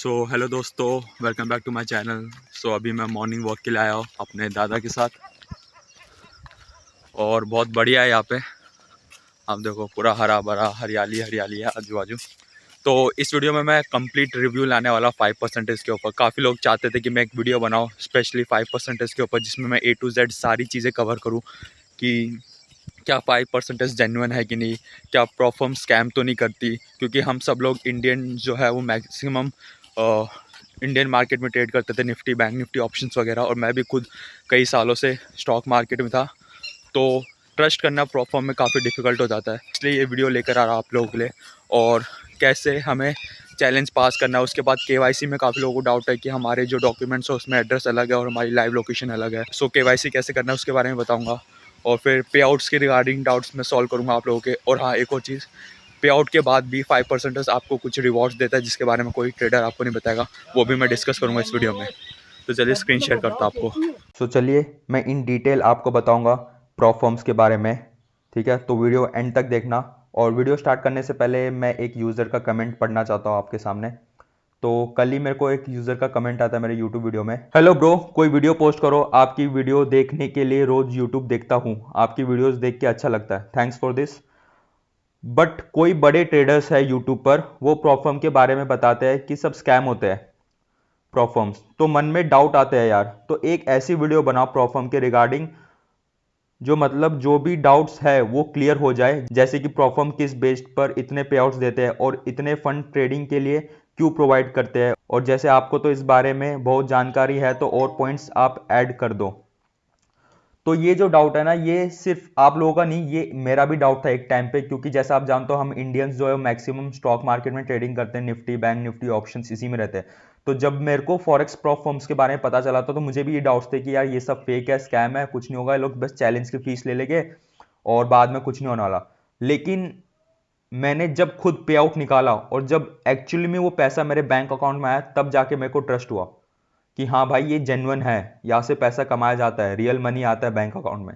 Hello दोस्तों, welcome back to my channel. अभी मैं मॉर्निंग वॉक के लिए आया हूँ अपने दादा के साथ और बहुत बढ़िया है यहाँ पे। आप देखो पूरा हरा भरा हरियाली हरियाली है आजू बाजू। तो इस वीडियो में मैं कंप्लीट रिव्यू लाने वाला 5% के ऊपर। काफ़ी लोग चाहते थे कि मैं एक वीडियो बनाऊँ स्पेशली 5% के ऊपर, जिसमें मैं A to Z सारी चीज़ें कवर करूँ कि क्या 5% जेन्युइन है कि नहीं, क्या प्रॉफर्म स्कैम तो नहीं करती। क्योंकि हम सब लोग इंडियन जो है वो मैक्सिमम इंडियन मार्केट में ट्रेड करते थे, निफ्टी, बैंक निफ्टी, ऑप्शंस वगैरह। और मैं भी खुद कई सालों से स्टॉक मार्केट में था, तो ट्रस्ट करना प्रॉफर्म में काफ़ी डिफिकल्ट हो जाता है। इसलिए ये वीडियो लेकर आ रहा हूँ आप लोगों के लिए। और कैसे हमें चैलेंज पास करना है। उसके बाद KYC में काफ़ी लोगों को डाउट है कि हमारे जो डॉक्यूमेंट्स है उसमें एड्रेस अलग है और हमारी लाइव लोकेशन अलग है। KYC कैसे करना है उसके बारे में बताऊंगा। और फिर पे आउट्स के रिगार्डिंग डाउट्स मैं सॉल्व करूंगा आप लोगों के। और हाँ, एक और चीज़, पे आउट के बाद भी 5% आपको कुछ रिवॉर्ड्स देता है, जिसके बारे में कोई ट्रेडर आपको नहीं बताएगा। वो भी मैं डिस्कस करूंगा इस वीडियो में। तो चलिए स्क्रीन शेयर करता हूँ आपको। चलिए मैं इन डिटेल आपको बताऊंगा प्रॉफर्म्स के बारे में। ठीक है, तो वीडियो एंड तक देखना। और वीडियो स्टार्ट करने से पहले मैं एक यूज़र का कमेंट पढ़ना चाहता हूं आपके सामने। तो कल ही मेरे को एक यूज़र का कमेंट आता है मेरे यूट्यूब वीडियो में। हेलो ब्रो, कोई वीडियो पोस्ट करो, आपकी वीडियो देखने के लिए रोज यूट्यूब देखता हूँ, आपकी वीडियोस देख के अच्छा लगता है, थैंक्स फॉर दिस। बट कोई बड़े ट्रेडर्स है यूट्यूब पर, वो प्रॉफर्म के बारे में बताते हैं कि सब स्कैम होते हैं प्रॉफर्म्स, तो मन में डाउट आते हैं यार। तो एक ऐसी वीडियो बनाओ प्रॉफर्म के रिगार्डिंग जो मतलब जो भी डाउट्स है वो क्लियर हो जाए। जैसे कि प्रॉफर्म किस बेस्ड पर इतने पे आउट्स देते हैं और इतने फंड ट्रेडिंग के लिए क्यों प्रोवाइड करते हैं। और जैसे आपको तो इस बारे में बहुत जानकारी है तो और पॉइंट्स आप ऐड कर दो। तो ये जो डाउट है ना, ये सिर्फ आप लोगों का नहीं, ये मेरा भी डाउट था एक टाइम पे। क्योंकि जैसा आप जानते हो हम इंडियंस जो है मैक्सिमम स्टॉक मार्केट में ट्रेडिंग करते हैं, निफ्टी, बैंक निफ्टी, ऑप्शंस, इसी में रहते हैं। तो जब मेरे को फॉरेक्स प्रॉप फर्म्स के बारे में पता चला था तो मुझे भी ये डाउट्स थे कि यार ये सब फेक है, स्कैम है, कुछ नहीं होगा, ये लोग बस चैलेंज की फीस ले लेंगे और बाद में कुछ नहीं होने वाला। लेकिन मैंने जब खुद पे आउट निकाला और जब एक्चुअली में वो पैसा मेरे बैंक अकाउंट में आया, तब जाके मेरे को ट्रस्ट हुआ कि हाँ भाई ये जेन्युइन है, यहाँ से पैसा कमाया जाता है, रियल मनी आता है बैंक अकाउंट में।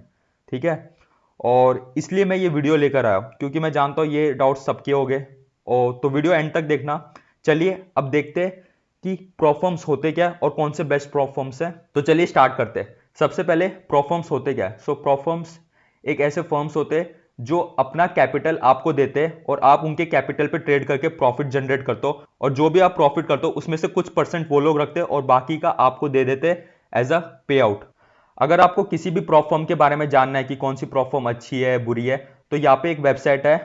ठीक है, और इसलिए मैं ये वीडियो लेकर आया क्योंकि मैं जानता हूँ ये डाउट सबके हो गए। और तो वीडियो एंड तक देखना। चलिए अब देखते हैं कि प्रोफॉर्म्स होते क्या और कौन से बेस्ट प्रोफॉर्म्स हैं। तो चलिए स्टार्ट करते हैं। सबसे पहले प्रोफॉर्म्स होते क्या है। प्रोफॉर्म्स एक ऐसे फर्म्स होते हैं जो अपना कैपिटल आपको देते हैं और आप उनके कैपिटल पे ट्रेड करके प्रॉफिट जनरेट करते हो। और जो भी आप प्रॉफिट करते हो उसमें से कुछ परसेंट वो लोग रखते हैं और बाकी का आपको दे देते हैं एज अ पे आउट। अगर आपको किसी भी प्रॉप फर्म के बारे में जानना है कि कौन सी प्रॉप फर्म अच्छी है बुरी है, तो यहाँ पे एक वेबसाइट है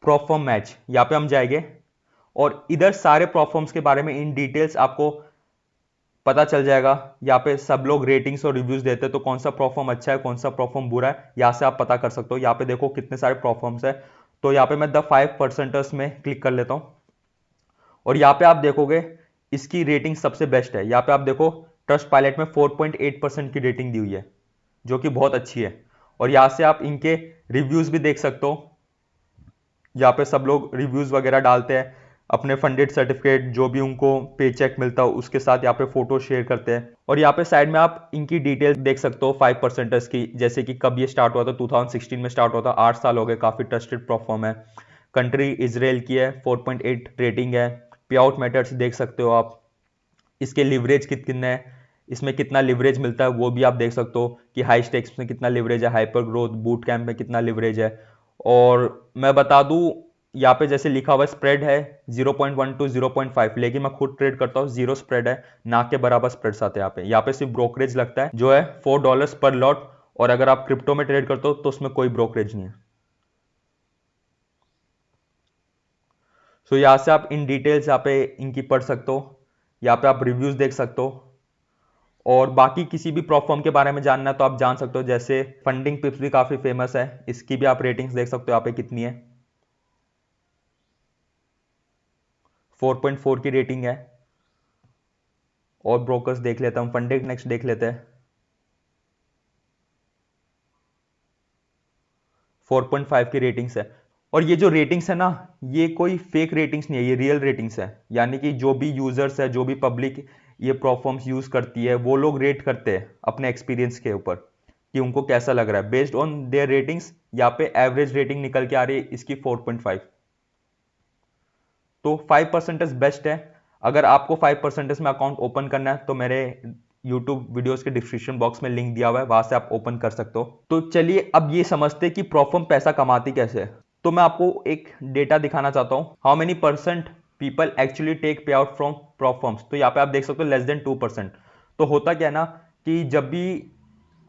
प्रॉप फर्म मैच, यहाँ पे हम जाएंगे और इधर सारे प्रॉप फर्म्स के बारे में इन डिटेल्स आपको पता चल जाएगा। यहाँ पे सब लोग रेटिंग्स और रिव्यूज देते हैं, तो कौन सा प्रोफॉर्म अच्छा है कौन सा प्रोफॉर्म बुरा है यहाँ से आप पता कर सकते हो। यहाँ पे देखो कितने सारे प्रोफॉर्म्स है। तो यहाँ पे मैं द 5%ers में क्लिक कर लेता हूँ और यहाँ पे आप देखोगे इसकी रेटिंग सबसे बेस्ट है। यहाँ पे आप देखो ट्रस्ट पायलट में 4.8% की रेटिंग दी हुई है, जो कि बहुत अच्छी है। और यहाँ से आप इनके रिव्यूज भी देख सकते हो। यहाँ पे सब लोग रिव्यूज वगैरह डालते हैं, अपने फंडेड सर्टिफिकेट जो भी उनको पे चेक मिलता है उसके साथ यहाँ पे फोटो शेयर करते हैं। और यहाँ पे साइड में आप इनकी डिटेल्स देख सकते हो 5%ers की, जैसे कि कब ये स्टार्ट हुआ था, 2016 में स्टार्ट हुआ था, 8 साल हो गए, काफी ट्रस्टेड प्लेटफॉर्म है। कंट्री इजराइल की है, 4.8 रेटिंग है। पे आउट मेथड्स देख सकते हो आप, इसके लिवरेज कितने है, इसमें कितना लिवरेज मिलता है वो भी आप देख सकते हो कि हाई स्टेक्स में कितना लिवरेज है, हाइपर ग्रोथ बूट कैंप में कितना लिवरेज है। और मैं बता दूं यहाँ पे जैसे लिखा हुआ स्प्रेड है 0.1 टू 0.5, लेकिन मैं खुद ट्रेड करता हूँ, जीरो स्प्रेड है, ना के बराबर स्प्रेड्स आते हैं यहाँ पे। यहाँ पे सिर्फ ब्रोकरेज लगता है जो है $4 पर लॉट। और अगर आप क्रिप्टो में ट्रेड करते हो तो उसमें कोई ब्रोकरेज नहीं है। यहाँ से आप इन डिटेल्स यहाँ पे इनकी पढ़ सकते हो, यहाँ पे आप रिव्यूज देख सकते हो। और बाकी किसी भी प्रॉप फर्म के बारे में जानना है तो आप जान सकते हो, जैसे फंडिंग पिप्स भी काफी फेमस है, इसकी भी आप रेटिंग्स देख सकते हो यहाँ पे कितनी है, 4.4 की रेटिंग है। और ब्रोकर्स देख लेता हूं, फंडिंग नेक्स्ट देख लेते हैं, 4.5 की रेटिंग्स है। और ये जो रेटिंग्स है ना, ये कोई फेक रेटिंग्स नहीं है, ये रियल रेटिंग्स है। यानी कि जो भी यूजर्स है, जो भी पब्लिक ये प्लेटफॉर्म्स यूज करती है, वो लोग रेट करते हैं अपने एक्सपीरियंस के ऊपर कि उनको कैसा लग रहा है। बेस्ड ऑन देयर रेटिंग्स यहाँ पे एवरेज रेटिंग निकल के आ रही है इसकी 4.5। तो 5% बेस्ट है। अगर आपको 5% में अकाउंट ओपन करना है तो मेरे YouTube वीडियोस के डिस्क्रिप्शन बॉक्स में लिंक दिया हुआ है, वहां से आप ओपन कर सकते हो। तो चलिए अब ये समझते हैं कि प्रॉफर्म पैसा कमाती कैसे है। तो मैं आपको एक डेटा दिखाना चाहता हूँ, how many percent people actually take pay out from prop firms. तो यहाँ पे आप देख सकते हो लेस देन 2%। तो होता क्या है ना कि जब भी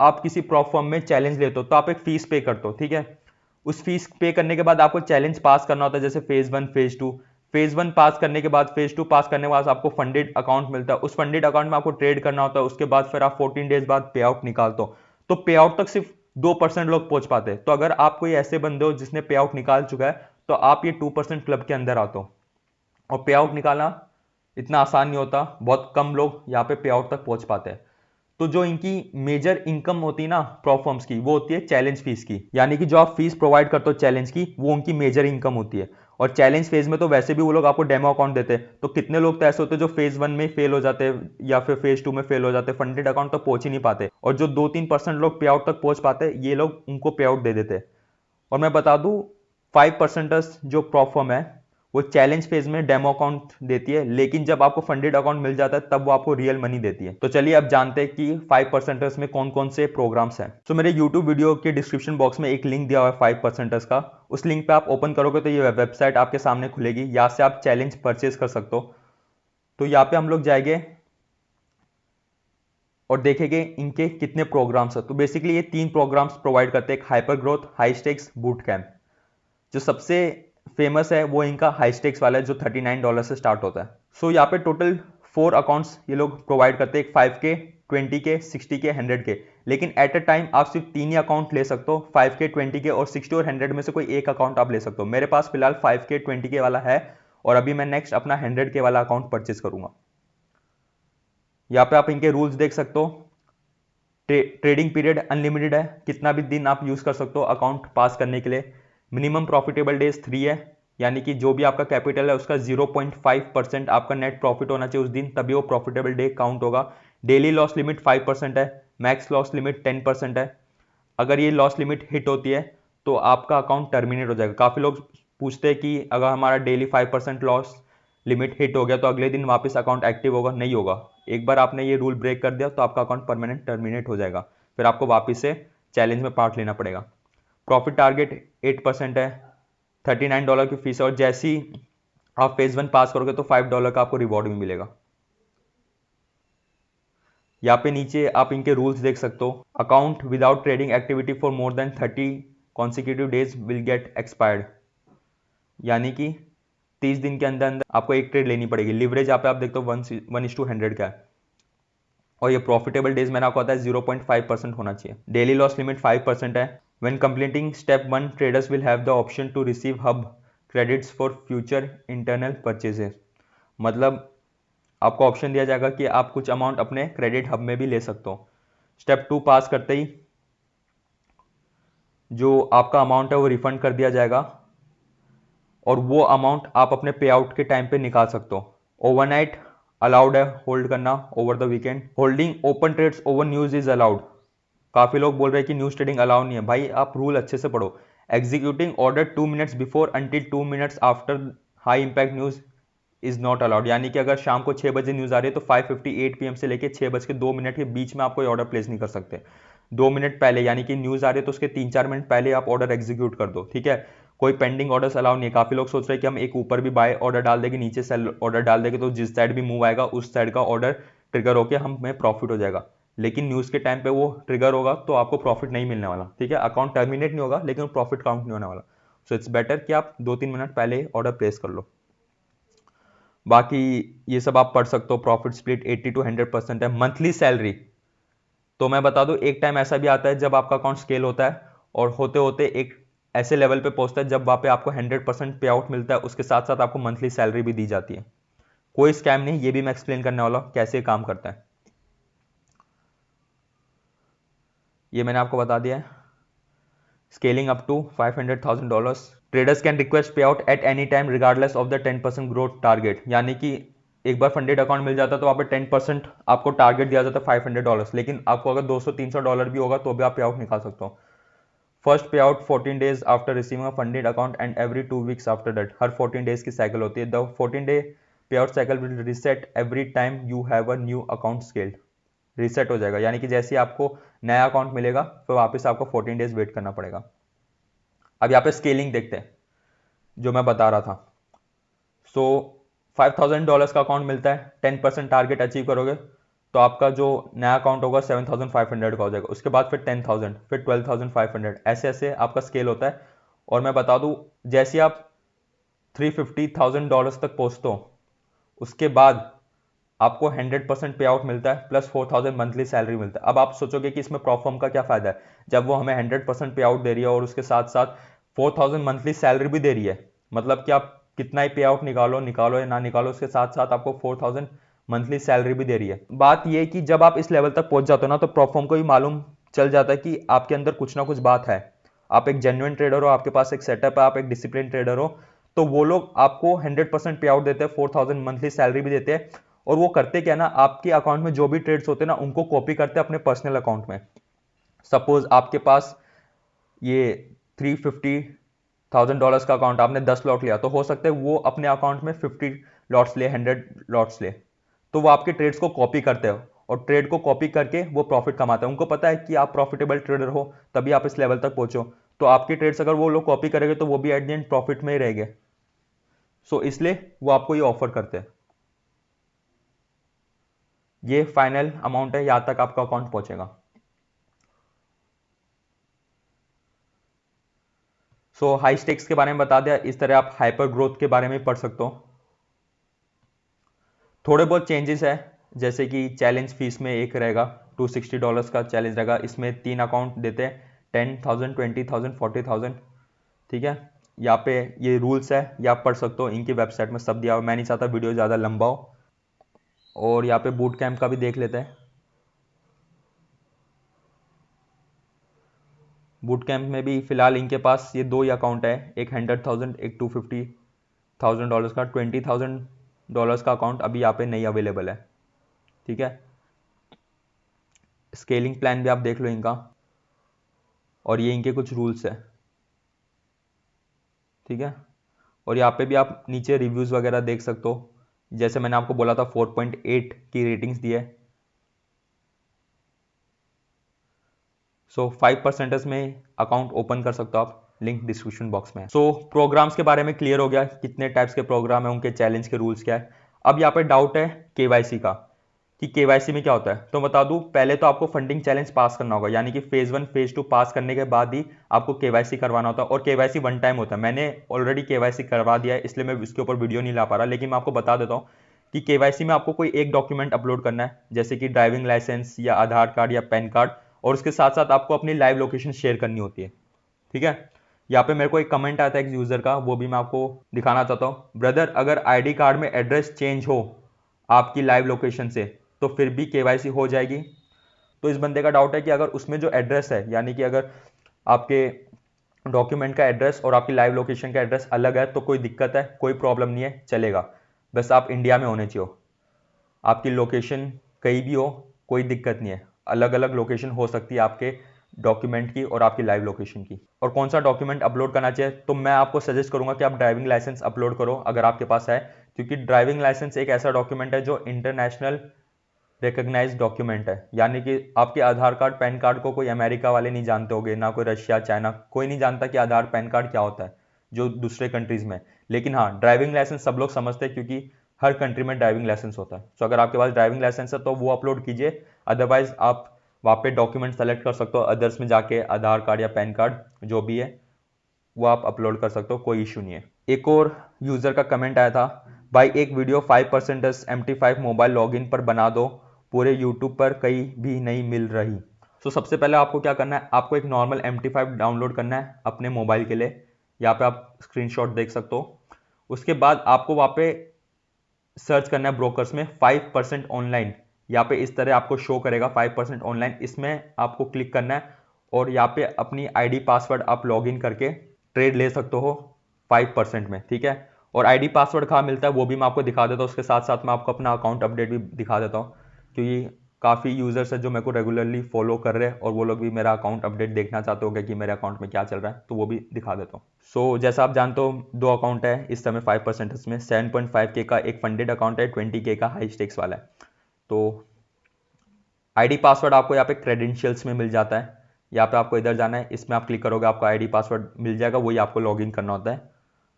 आप किसी प्रॉफर्म में चैलेंज लेते हो तो आप एक फीस पे करते हो, ठीक है। उस फीस पे करने के बाद आपको चैलेंज पास करना होता है, जैसे फेज 1 फेज 2। फेज 1 पास करने के बाद फेज 2 पास करने के बाद आपको फंडेड अकाउंट मिलता है। उस फंडेड अकाउंट में आपको ट्रेड करना होता है, उसके बाद फिर आप 14 डेज बाद पे आउट निकालते हो। तो पे आउट तक सिर्फ 2% लोग पहुंच पाते हैं। तो अगर आप कोई ऐसे बंदे हो जिसने पे आउट निकाल चुका है तो आप ये 2% क्लब के अंदर आते हो। और पे आउट निकालना इतना आसान नहीं होता, बहुत कम लोग यहाँ पे पे आउट तक पहुंच पाते हैं। तो जो इनकी मेजर इनकम होती है ना प्रॉफर्म्स की, वो होती है चैलेंज फीस की। यानी कि जो आप फीस प्रोवाइड करते हो चैलेंज की, वो उनकी मेजर इनकम होती है। और चैलेंज फेज में तो वैसे भी वो लोग आपको डेमो अकाउंट देते हैं। तो कितने लोग तो ऐसे होते हैं जो फेज 1 में फेल हो जाते हैं या फिर फेज 2 में फेल हो जाते हैं, फंडेड अकाउंट तक पहुंच ही नहीं पाते। और जो 2-3% लोग पे आउट तक पहुंच पाते हैं, ये लोग उनको पे आउट दे देते हैं। और मैं बता दूं 5% जो प्रॉफर्म है वो चैलेंज फेज में डेमो अकाउंट देती है, लेकिन जब आपको फंडेड अकाउंट मिल जाता है तब वो आपको रियल मनी देती है। तो चलिए अब जानते हैं कि 5% में कौन कौन से प्रोग्राम्स हैं। तो मेरे यूट्यूब वीडियो के डिस्क्रिप्शन बॉक्स में एक लिंक दिया हुआ है 5% का। उस लिंक पे आप ओपन करोगे तो ये वेबसाइट आपके सामने खुलेगी, यहाँ से आप चैलेंज परचेज कर सकते हो। तो यहाँ पे हम लोग जाएंगे और देखेंगे इनके कितने प्रोग्राम्स है। तो बेसिकली ये 3 प्रोग्राम्स प्रोवाइड करते हैं, hyper growth, high stakes, boot camp. जो सबसे फेमस है वो इनका हाई स्टेक्स वाला है जो $39 से स्टार्ट होता है। सो यहाँ पे टोटल 4 अकाउंट्स ये लोग प्रोवाइड करते हैं, 5K, 20K, 60K, 100K। लेकिन एट अ टाइम आप सिर्फ 3 ही अकाउंट ले सकते हो, 5K, 20K और 60 और 100 में से कोई एक अकाउंट आप ले सकते हो। मेरे पास फिलहाल 5K, 20K वाला है और अभी मैं नेक्स्ट अपना 100K वाला अकाउंट परचेज करूंगा। यहाँ पे आप इनके रूल्स देख सकते हो। ट्रेडिंग पीरियड अनलिमिटेड है, कितना भी दिन आप यूज कर सकते हो अकाउंट पास करने के लिए। मिनिमम प्रॉफिटेबल डेज 3 है, यानी कि जो भी आपका कैपिटल है उसका 0.5% आपका नेट प्रॉफिट होना चाहिए उस दिन, तभी वो प्रॉफिटेबल डे काउंट होगा। डेली लॉस लिमिट 5% है, मैक्स लॉस लिमिट 10% है। अगर ये लॉस लिमिट हिट होती है तो आपका अकाउंट टर्मिनेट हो जाएगा। काफी लोग पूछते हैं कि अगर हमारा डेली 5% लॉस लिमिट हिट हो गया तो अगले दिन वापस अकाउंट एक्टिव होगा? नहीं होगा। एक बार आपने ये रूल ब्रेक कर दिया तो आपका अकाउंट परमानेंट टर्मिनेट हो जाएगा, फिर आपको वापस से चैलेंज में पार्ट लेना पड़ेगा। प्रॉफिट टारगेट 8% है, $39 की फीस है और जैसे ही आप फेज 1 पास करोगे तो $5 का आपको रिवॉर्ड भी मिलेगा। यहाँ पे नीचे आप इनके रूल्स देख सकते हो। Account without trading activity for more than 30 consecutive days will get expired, यानी कि 30 दिन के अंदर अंदर आपको एक ट्रेड लेनी पड़ेगी। लिवरेज यहाँ पे आप देखते हो 1:100 का है। और ये प्रॉफिटेबल डेज मैंने आपको बताया 0.5% होना चाहिए। डेली लॉस लिमिट 5% है। When completing step 1 traders will have the option to receive hub credits for future internal purchases. मतलब आपको ऑप्शन दिया जाएगा कि आप कुछ अमाउंट अपने क्रेडिट हब में भी ले सकते हो। स्टेप 2 पास करते ही जो आपका अमाउंट है वो रिफंड कर दिया जाएगा और वो अमाउंट आप अपने पे आउट के टाइम पे निकाल सकते हो। ओवरनाइट अलाउड है होल्ड करना, over the weekend. Holding open trades over news is allowed. काफी लोग बोल रहे हैं कि न्यूज ट्रेडिंग अलाउ नहीं है। भाई आप रूल अच्छे से पढ़ो। Executing order 2 minutes before until 2 minutes after high impact news is not allowed. यानी कि अगर शाम को 6 बजे न्यूज आ रही है तो 5:58 PM से लेकर 6:02 के बीच में आप कोई ऑर्डर प्लेस नहीं कर सकते। 2 मिनट पहले, यानी कि न्यूज आ रही है तो उसके 3-4 मिनट पहले आप ऑर्डर एग्जीक्यूट कर दो, ठीक है। कोई पेंडिंग ऑर्डर्स अलाउ नहीं है। काफी लोग सोच रहे हैं कि हम एक ऊपर भी बाय ऑर्डर डाल देंगे, नीचे सेल ऑर्डर डाल देंगे तो जिस साइड भी मूव आएगा उस साइड का ऑर्डर ट्रिगर होकर हमें प्रॉफिट हो जाएगा। लेकिन न्यूज के टाइम पे वो ट्रिगर होगा तो आपको प्रॉफिट नहीं मिलने वाला, ठीक है। अकाउंट टर्मिनेट नहीं होगा लेकिन प्रॉफिट काउंट नहीं होने वाला। सो इट्स बेटर कि आप 2-3 मिनट पहले ऑर्डर प्लेस कर लो। बाकी ये सब आप पढ़ सकते हो। प्रॉफिट स्प्लिट 80 to 100% है। मंथली सैलरी तो मैं बता दूं एक टाइम ऐसा भी आता है जब आपका अकाउंट स्केल होता है और होते होते एक ऐसे लेवल पे पहुंचता है जब वहां पे आपको 100% पे आउट मिलता है, उसके साथ साथ आपको मंथली सैलरी भी दी जाती है। कोई स्कैम नहीं, ये भी मैं एक्सप्लेन करने वाला हूं कैसे काम करता है। ये मैंने आपको बता दिया है। Scaling up to $500,000। Traders can request pay out at any time regardless of the 10% growth target. यानी कि एक बार फंडेड अकाउंट मिल जाता है तो वहाँ पे 10% आपको टारगेट दिया जाता है $500, लेकिन आपको अगर $200-300 भी होगा तो भी आप पे आउट निकाल सकते हो। फर्स्ट पे out 14 days after receiving a funded account and every 2 weeks after that. Her 14 days की साइकिल होती है। The 14 day payout cycle will reset every time you have a new account scaled. Reset हो जाएगा, यानी कि जैसे ही आपको नया अकाउंट मिलेगा फिर वापस आपको 14 डेज वेट करना पड़ेगा। अब यहाँ पे स्केलिंग देखते हैं जो मैं बता रहा था। सो $5,000 का अकाउंट मिलता है, 10% टारगेट अचीव करोगे तो आपका जो नया अकाउंट होगा 7,500 का हो जाएगा। उसके बाद फिर 10,000, फिर 12,500, ऐसे ऐसे आपका स्केल होता है। और मैं बता दूं, जैसे आप $350,000 तक पहुंचते हो उसके बाद आपको 100% पे आउट मिलता है प्लस 4,000 मंथली सैलरी मिलता है। अब आप सोचोगे कि इसमें प्रॉफर्म का क्या फायदा है, जब वो हमें 100% पे आउट दे रही है और उसके साथ साथ 4,000 मंथली सैलरी भी दे रही है। मतलब कि आप कितना ही पे आउट निकालो या ना निकालो, उसके साथ साथ आपको 4,000 मंथली सैलरी भी दे रही है। बात यह कि जब आप इस लेवल तक पहुंच जाते हो ना, तो प्रॉफर्म को भी मालूम चल जाता है कि आपके अंदर कुछ ना कुछ बात है। आप एक जेन्युइन ट्रेडर हो, आपके पास एक सेटअप है, आप एक डिसिप्लिन ट्रेडर हो, तो वो लोग आपको 100% पे आउट देते हैं, 4,000 मंथली सैलरी भी देते हैं। और वो करते क्या ना, आपके अकाउंट में जो भी ट्रेड्स होते हैं ना उनको कॉपी करते हैं अपने पर्सनल अकाउंट में। सपोज आपके पास ये $350,000 का अकाउंट, आपने 10 लॉट लिया, तो हो सकता है वो अपने अकाउंट में 50 लॉट्स ले, 100 लॉट्स ले। तो वो आपके ट्रेड्स को कॉपी करते हो और ट्रेड को कॉपी करके वो प्रॉफिट कमाते हैं। उनको पता है कि आप प्रॉफिटेबल ट्रेडर हो, तभी आप इस लेवल तक पहुंचो। तो आपके ट्रेड्स अगर वो लोग कॉपी करेंगे तो वो भी एट द एंड प्रॉफिट में ही रहेंगे। सो इसलिए वो आपको ये ऑफर करते हैं। ये फाइनल अमाउंट है, यहां तक आपका अकाउंट पहुंचेगा। सो हाई स्टेक्स के बारे में बता दिया। इस तरह आप हाइपर ग्रोथ के बारे में पढ़ सकते हो। थोड़े बहुत चेंजेस है, जैसे कि चैलेंज फीस में एक रहेगा, $260 का चैलेंज रहेगा। इसमें 3 अकाउंट देते हैं, 10,000, 20,000, 40,000। ठीक है, यहाँ पे ये रूल्स है, ये आप पढ़ सकते हो, इनकी वेबसाइट में सब दिया हुआ। मैं नहीं चाहता वीडियो ज़्यादा लंबा हो। और यहाँ पे बूट कैंप का भी देख लेते हैं। बूट कैंप में भी फिलहाल इनके पास ये 2 ही अकाउंट है, एक 100,000, एक $250,000 का। $20,000 का अकाउंट अभी यहाँ पे नहीं अवेलेबल है। ठीक है, स्केलिंग प्लान भी आप देख लो इनका, और ये इनके कुछ रूल्स है। ठीक है, और यहाँ पे भी आप नीचे रिव्यूज़ वगैरह देख सकते हो। जैसे मैंने आपको बोला था 4.8 की रेटिंग्स दी है। सो 5% में अकाउंट ओपन कर सकते हो आप, लिंक डिस्क्रिप्शन बॉक्स में। सो प्रोग्राम्स के बारे में क्लियर हो गया, कितने टाइप्स के प्रोग्राम है, उनके चैलेंज के रूल्स क्या है। अब यहाँ पे डाउट है केवाईसी का, कि केवाईसी में क्या होता है। तो बता दूं, पहले तो आपको फंडिंग चैलेंज पास करना होगा, यानी कि फेज 1 फेज 2 पास करने के बाद ही आपको केवाईसी करवाना होता है। और केवाईसी 1 टाइम होता है। मैंने ऑलरेडी केवाईसी करवा दिया है, इसलिए मैं इसके ऊपर वीडियो नहीं ला पा रहा, लेकिन मैं आपको बता देता हूँ कि केवाईसी में आपको कोई एक डॉक्यूमेंट अपलोड करना है, जैसे कि ड्राइविंग लाइसेंस या आधार कार्ड या पैन कार्ड, और उसके साथ साथ आपको अपनी लाइव लोकेशन शेयर करनी होती है। ठीक है, यहाँ पे मेरे को एक कमेंट आता है एक यूजर का, वो भी मैं आपको दिखाना चाहता हूँ। ब्रदर, अगर आईडी कार्ड में एड्रेस चेंज हो आपकी लाइव लोकेशन से तो फिर भी केवाईसी हो जाएगी। तो इस बंदे का डाउट है कि अगर उसमें जो एड्रेस है, यानी कि अगर आपके डॉक्यूमेंट का एड्रेस और आपकी लाइव लोकेशन का एड्रेस अलग है तो कोई दिक्कत है? कोई प्रॉब्लम नहीं है, चलेगा। बस आप इंडिया में होने चाहिए, आपकी लोकेशन कहीं भी हो, कोई दिक्कत नहीं है। अलग अलग लोकेशन हो सकती है आपके डॉक्यूमेंट की और आपकी लाइव लोकेशन की। और कौन सा डॉक्यूमेंट अपलोड करना चाहिए, तो मैं आपको सजेस्ट करूंगा कि आप ड्राइविंग लाइसेंस अपलोड करो अगर आपके पास है, क्योंकि ड्राइविंग लाइसेंस एक ऐसा डॉक्यूमेंट है जो इंटरनेशनल रिकग्नाइज डॉक्यूमेंट है। यानी कि आपके आधार कार्ड पैन कार्ड को कोई अमेरिका वाले नहीं जानते होंगे, ना कोई रशिया चाइना, कोई नहीं जानता कि आधार पैन कार्ड क्या होता है जो दूसरे कंट्रीज में। लेकिन हाँ, ड्राइविंग लाइसेंस सब लोग समझते हैं, क्योंकि हर कंट्री में ड्राइविंग लाइसेंस होता है। तो अगर आपके पास ड्राइविंग लाइसेंस है तो वो अपलोड कीजिए, अदरवाइज आप वहाँ पे डॉक्यूमेंट सेलेक्ट कर सकते हो, अदर्स में जाके आधार कार्ड या पैन कार्ड जो भी है वो आप अपलोड कर सकते हो, कोई इशू नहीं है। एक और यूजर का कमेंट आया था, भाई एक वीडियो 5% MT5 मोबाइल लॉगिन पर बना दो, पूरे यूट्यूब पर कहीं भी नहीं मिल रही। तो सबसे पहले आपको क्या करना है, आपको एक नॉर्मल MT5 डाउनलोड करना है अपने मोबाइल के लिए। यहाँ पे आप स्क्रीनशॉट देख सकते हो। उसके बाद आपको वहाँ पे सर्च करना है ब्रोकर्स में 5% ऑनलाइन। यहाँ पे इस तरह आपको शो करेगा 5% ऑनलाइन, इसमें आपको क्लिक करना है और यहाँ पे अपनी आईडी पासवर्ड आप लॉगिन करके ट्रेड ले सकते हो 5% में। ठीक है, और आईडी पासवर्ड कहाँ मिलता है वो भी मैं आपको दिखा देता हूँ। उसके साथ साथ मैं आपको अपना अकाउंट अपडेट भी दिखा देता हूँ, क्योंकि काफ़ी यूज़र्स है जो मेरे को रेगुलरली फॉलो कर रहे हैं और वो लोग भी मेरा अकाउंट अपडेट देखना चाहते होंगे कि मेरे अकाउंट में क्या चल रहा है, तो वो भी दिखा देता हूँ। सो जैसा आप जानते हो 2 अकाउंट है इस समय 5% इसमें 7.5K का एक फंडेड अकाउंट है, 20K का हाई स्टेक्स वाला है। तो आईडी पासवर्ड आपको यहाँ पे क्रेडेंशियल्स में मिल जाता है, यहाँ पे आपको इधर जाना है, इसमें आप क्लिक करोगे आपको आईडी पासवर्ड मिल जाएगा, वही आपको लॉगिन करना होता है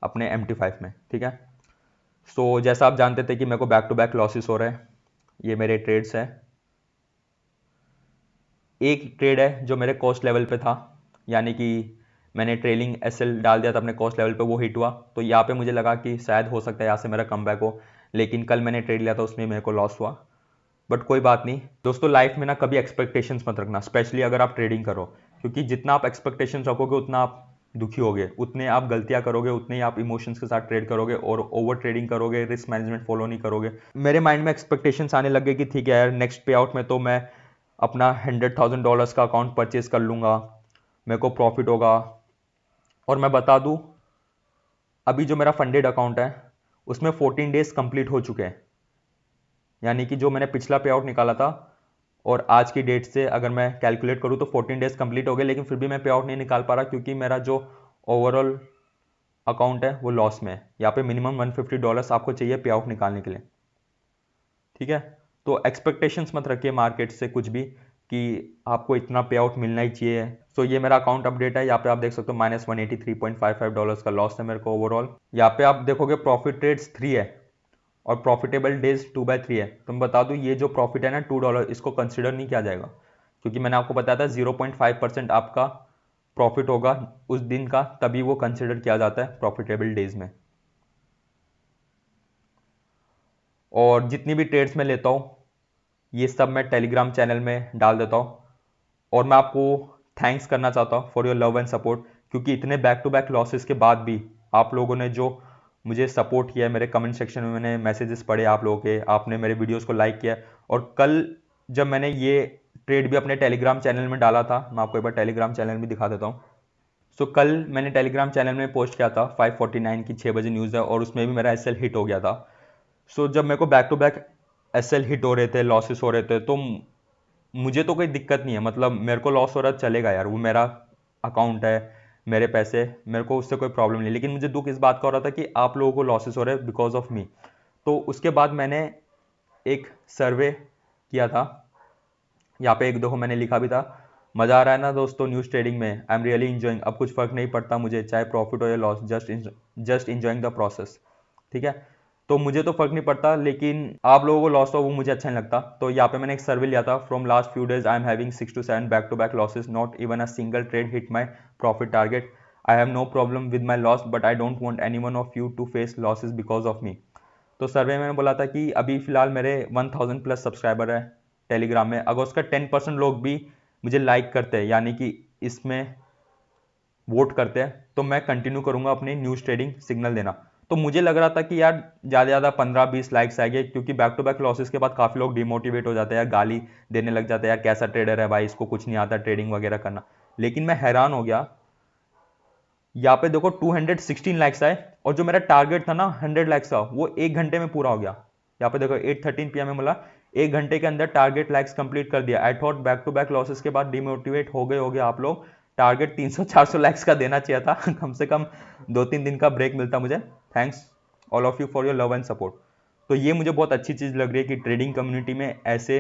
अपने MT5 में, ठीक है। सो जैसा आप जानते थे कि मेरे को बैक टू बैक लॉसेस हो रहे हैं, ये मेरे ट्रेड्स हैं। एक ट्रेड है जो मेरे कॉस्ट लेवल पे था, यानी कि मैंने ट्रेलिंग एसएल डाल दिया था अपने कॉस्ट लेवल पे, वो हिट हुआ, तो यहाँ पे मुझे लगा कि शायद हो सकता है यहाँ से मेरा कमबैक हो, लेकिन कल मैंने ट्रेड लिया था उसमें मेरे को लॉस हुआ। बट कोई बात नहीं दोस्तों, लाइफ में ना कभी एक्सपेक्टेशंस मत रखना, स्पेशली अगर आप ट्रेडिंग करो, क्योंकि जितना आप एक्सपेक्टेशंस रखोगे उतना आप दुखी होगे, उतने आप गलतियां करोगे, उतने ही आप इमोशंस के साथ ट्रेड करोगे और ओवर ट्रेडिंग करोगे, रिस्क मैनेजमेंट फॉलो नहीं करोगे। मेरे माइंड में एक्सपेक्टेशंस आने लग गए कि ठीक है यार, नेक्स्ट पे आउट में तो मैं अपना $100,000 का अकाउंट परचेज कर लूंगा, मेरे को प्रॉफिट होगा। और मैं बता दूं, अभी जो मेरा फंडेड अकाउंट है उसमें 14 डेज कंप्लीट हो चुके हैं, यानी कि जो मैंने पिछला पे आउट निकाला था और आज की डेट से अगर मैं कैलकुलेट करूं तो 14 डेज कंप्लीट हो गए, लेकिन फिर भी मैं पे आउट नहीं निकाल पा रहा क्योंकि मेरा जो ओवरऑल अकाउंट है वो लॉस में है। यहाँ पे मिनिमम $150 आपको चाहिए पे आउट निकालने के लिए, ठीक है। तो एक्सपेक्टेशंस मत रखिए मार्केट से कुछ भी कि आपको इतना पे आउट मिलना ही चाहिए। सो ये मेरा अकाउंट अपडेट है, यहाँ पे आप देख सकते हो -$183.55 का लॉस है मेरे को ओवरऑल। यहाँ पे आप देखोगे प्रॉफिट ट्रेड्स 3 है और प्रॉफिटेबल डेज 2/3 है। तो मैं बता दूं ये जो प्रॉफिट है ना $2, इसको कंसिडर नहीं किया जाएगा, क्योंकि मैंने आपको बताया था 0.5% आपका प्रॉफिट होगा उस दिन का, तभी वो कंसिडर किया जाता है प्रॉफिटेबल डेज में। और जितनी भी ट्रेड्स मैं लेता हूँ ये सब मैं टेलीग्राम चैनल में डाल देता हूँ, और मैं आपको थैंक्स करना चाहता हूँ for your love and support, क्योंकि इतने बैक टू बैक लॉसेस के बाद भी आप लोगों ने जो मुझे सपोर्ट किया है, मेरे कमेंट सेक्शन में मैंने मैसेजेस पढ़े आप लोगों के, आपने मेरे वीडियोस को लाइक किया। और कल जब मैंने ये ट्रेड भी अपने टेलीग्राम चैनल में डाला था, मैं आपको एक बार टेलीग्राम चैनल भी दिखा देता हूँ। सो कल मैंने टेलीग्राम चैनल में पोस्ट किया था 5:49 की 6 बजे न्यूज़ है, और उसमें भी मेरा एसएल हिट हो गया था। सो जब मेरे को back to back SL hit हो रहे थे, लॉसेस हो रहे थे, तो मुझे तो कोई दिक्कत नहीं है, मतलब मेरे को लॉस हो रहा चलेगा यार, वो मेरा अकाउंट है, मेरे पैसे, मेरे को उससे कोई प्रॉब्लम नहीं। लेकिन मुझे दुख इस बात का हो रहा था कि आप लोगों को लॉसेस हो रहे हैं बिकॉज ऑफ मी। तो उसके बाद मैंने एक सर्वे किया था, यहाँ पे एक देखो मैंने लिखा भी था, मज़ा आ रहा है ना दोस्तों न्यूज़ ट्रेडिंग में, आई एम रियली इंजॉइंग, अब कुछ फर्क नहीं पड़ता मुझे चाहे प्रॉफिट हो या loss, just enjoying the process, ठीक है। तो मुझे तो फर्क नहीं पड़ता, लेकिन आप लोगों को लॉस हो वो मुझे अच्छा नहीं लगता। तो यहाँ पे मैंने एक सर्वे लिया था, from last few days I am having 6 to 7 back to back losses, not even a single trade hit my profit target, I have no problem with my loss, but I don't want any one of you to face losses because of me. तो survey में बोला था कि अभी फिलहाल मेरे 1000 plus subscriber है Telegram में, अगर उसका 10% लोग भी मुझे लाइक करते हैं, यानी कि इसमें वोट करते हैं, तो मैं कंटिन्यू करूंगा अपनी न्यूज़ ट्रेडिंग सिग्नल देना। तो मुझे लग रहा था कि यार ज़्यादा ज़्यादा 15-20 लाइक्स आएंगे, क्योंकि बैक टू बैक लॉसेस के बाद काफ़ी लोग डिमोटिवेट हो जाते हैं यार, गाली देने लग जाते हैं यार, कैसा ट्रेडर है भाई, इसको कुछ नहीं आता ट्रेडिंग वगैरह करना। लेकिन मैं हैरान हो गया, यहाँ पे देखो 216 लाइक्स आए, और जो मेरा टारगेट था ना 100 लाइक्स का, वो 1 घंटे में पूरा हो गया। यहाँ पे देखो 8:13 PM में बोला 1 घंटे के अंदर टारगेट लाइक्स कंप्लीट कर दिया। I thought back to back losses के बाद डिमोटिवेट हो गए आप लोग, टारगेट 300-400 लाइक्स का देना चाहिए था कम से कम 2-3 दिन का ब्रेक मिलता मुझे। Thanks all of you for your love and support. तो ये मुझे बहुत अच्छी चीज़ लग रही है कि ट्रेडिंग कम्युनिटी में ऐसे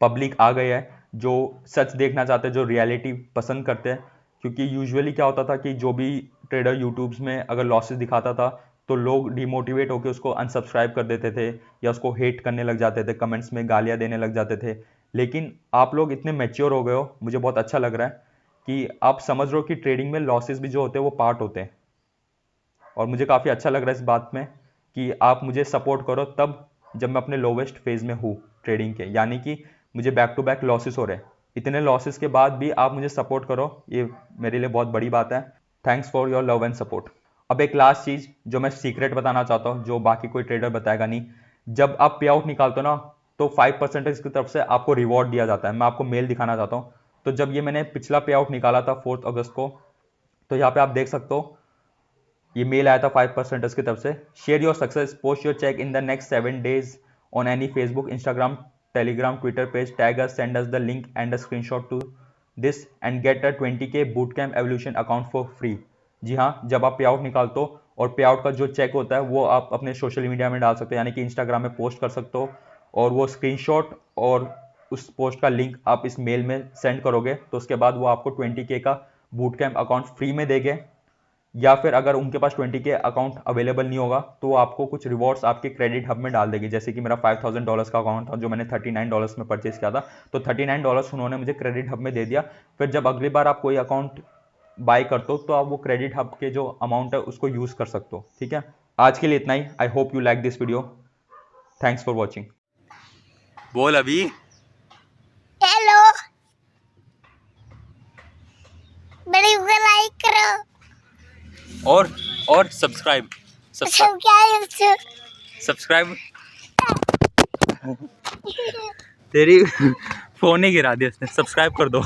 पब्लिक आ गए हैं जो सच देखना चाहते हैं, जो रियलिटी पसंद करते हैं। क्योंकि यूजुअली क्या होता था कि जो भी ट्रेडर यूट्यूब्स में अगर लॉसेस दिखाता था तो लोग डिमोटिवेट होकर उसको अनसब्सक्राइब कर देते थे या उसको हेट करने लग जाते थे, कमेंट्स में गालियां देने लग जाते थे। लेकिन आप लोग इतने मैच्योर हो गए हो, मुझे बहुत अच्छा लग रहा है कि आप समझ रहे हो कि ट्रेडिंग में लॉसेस भी जो होते हैं वो पार्ट होते हैं। और मुझे काफ़ी अच्छा लग रहा है इस बात में कि आप मुझे सपोर्ट करो तब जब मैं अपने लोवेस्ट फेज में हूँ ट्रेडिंग के, यानी कि मुझे बैक टू बैक लॉसेस हो रहे हैं, इतने लॉसेस के बाद भी आप मुझे सपोर्ट करो, ये मेरे लिए बहुत बड़ी बात है। Thanks for your love and support. अब एक लास्ट चीज़ जो मैं सीक्रेट बताना चाहता हूँ, जो बाकी कोई ट्रेडर बताएगा नहीं, जब आप पे आउट निकालते हो ना तो 5% की तरफ से आपको रिवॉर्ड दिया जाता है। मैं आपको मेल दिखाना चाहता हूँ। तो जब ये मैंने पिछला पे आउट निकाला था 4 अगस्त को, तो यहाँ पे आप देख सकते हो ये मेल आया था 5% की तरफ से, share your success, post your check in the next 7 days on any Facebook, Instagram, Telegram, Twitter page, tag us, send us the link and a screenshot to this and get a 20K Bootcamp Evolution account for free. जी हाँ, जब आप पे out निकालते हो और पे out का जो चेक होता है वो आप अपने सोशल मीडिया में डाल सकते हो, यानी कि इंस्टाग्राम में पोस्ट कर सकते हो, और वो स्क्रीनशॉट और उस पोस्ट का लिंक आप इस मेल में सेंड करोगे तो उसके बाद वो आपको 20K का बूट कैंप अकाउंट फ्री में देंगे। या फिर अगर उनके पास 20K अकाउंट अवेलेबल नहीं होगा तो वो आपको कुछ रिवॉर्ड्स आपके क्रेडिट हब में डाल देंगे। जैसे कि मेरा $5000 का अकाउंट था जो मैंने $39 में परचेज किया था, तो $39 उन्होंने मुझे क्रेडिट हब में दे दिया। फिर जब अगली बार आप कोई अकाउंट बाय करते हो तो आप वो क्रेडिट हब के जो अमाउंट है उसको यूज़ कर सकते हो। ठीक है, आज के लिए इतना ही। I hope you like this video. Thanks for watching. बोल अभी। हेलो, वीडियो को लाइक करो और सब्सक्राइब सब्सक्राइब तेरी फोन ही गिरा दिया इसने। सब्सक्राइब कर दो।